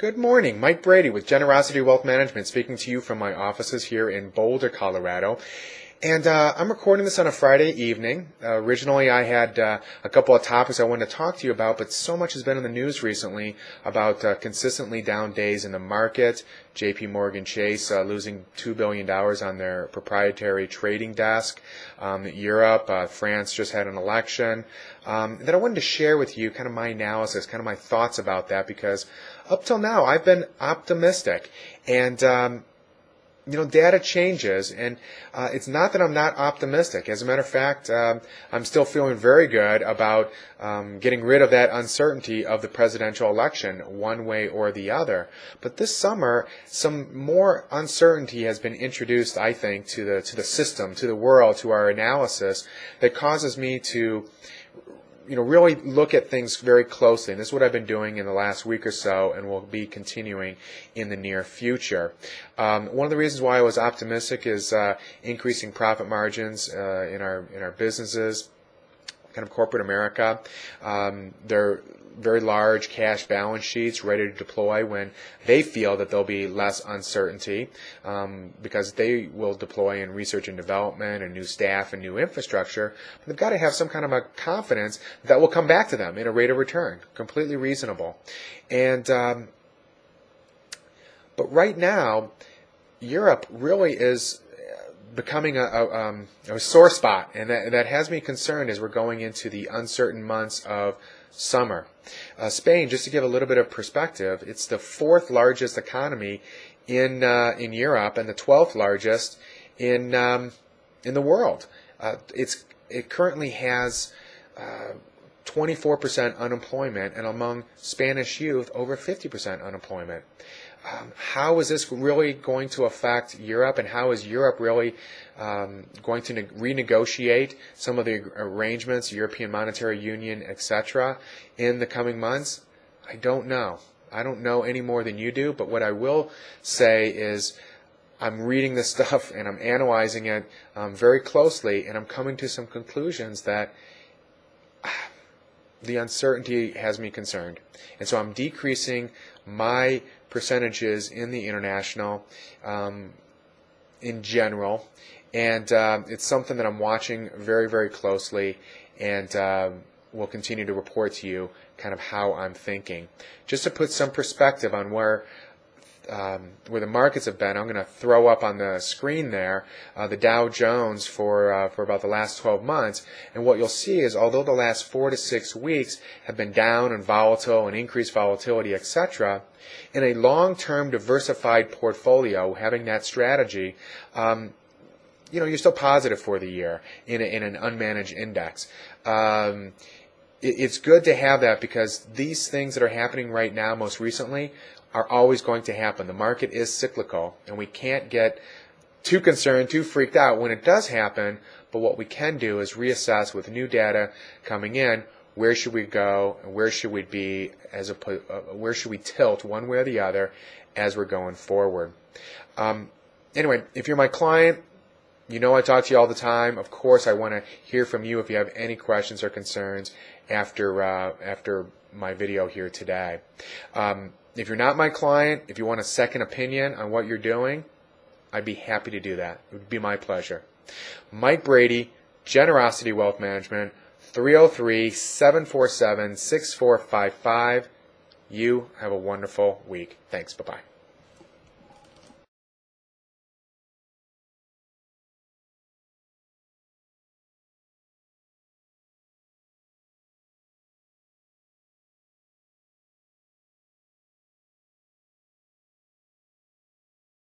Good morning. Mike Brady with Generosity Wealth Management speaking to you from my offices here in Boulder, Colorado. And I'm recording this on a Friday evening. Originally, I had a couple of topics I wanted to talk to you about, but so much has been in the news recently about consistently down days in the market. J.P. Morgan Chase losing $2 billion on their proprietary trading desk. Europe, France just had an election. That I wanted to share with you kind of my analysis, kind of my thoughts about that, because up till now I've been optimistic. And data changes, and it's not that I'm not optimistic. As a matter of fact, I'm still feeling very good about getting rid of that uncertainty of the presidential election one way or the other. But this summer, some more uncertainty has been introduced, I think, to the system, to the world, to our analysis, that causes me to really look at things very closely. And this is what I've been doing in the last week or so, and will be continuing in the near future. One of the reasons why I was optimistic is increasing profit margins in our businesses, kind of corporate America. They're very large cash balance sheets ready to deploy when they feel that there'll be less uncertainty, because they will deploy in research and development and new staff and new infrastructure. But they've got to have some kind of a confidence that will come back to them in a rate of return, completely reasonable. And but right now, Europe really is becoming a sore spot, and that has me concerned as we're going into the uncertain months of summer. Spain, just to give a little bit of perspective, it's the fourth largest economy in Europe and the 12th largest in the world. It currently has 24% unemployment, and among Spanish youth, over 50% unemployment. How is this really going to affect Europe, and how is Europe really going to renegotiate some of the arrangements, European Monetary Union, etc., in the coming months? I don't know. I don't know any more than you do, but what I will say is I'm reading this stuff and I'm analyzing it very closely, and I'm coming to some conclusions that the uncertainty has me concerned. And so I'm decreasing my percentages in the international in general, and it's something that I'm watching very, very closely, and will continue to report to you kind of how I'm thinking. Just to put some perspective on where the markets have been, I'm going to throw up on the screen there the Dow Jones for about the last 12 months. And what you'll see is, although the last 4 to 6 weeks have been down and volatile and increased volatility, etc., in a long-term diversified portfolio, having that strategy, you're still positive for the year in an unmanaged index. It's good to have that, because these things that are happening right now, most recently, are always going to happen. The market is cyclical, and we can't get too concerned, too freaked out when it does happen. But what we can do is reassess with new data coming in. Where should we go, and where should we be, where should we tilt one way or the other as we're going forward? Anyway, if you're my client, I talk to you all the time. Of course, I want to hear from you if you have any questions or concerns after my video here today. If you're not my client, if you want a second opinion on what you're doing, I'd be happy to do that. It would be my pleasure. Mike Brady, Generosity Wealth Management, 303-747-6455. You have a wonderful week. Thanks. Bye-bye.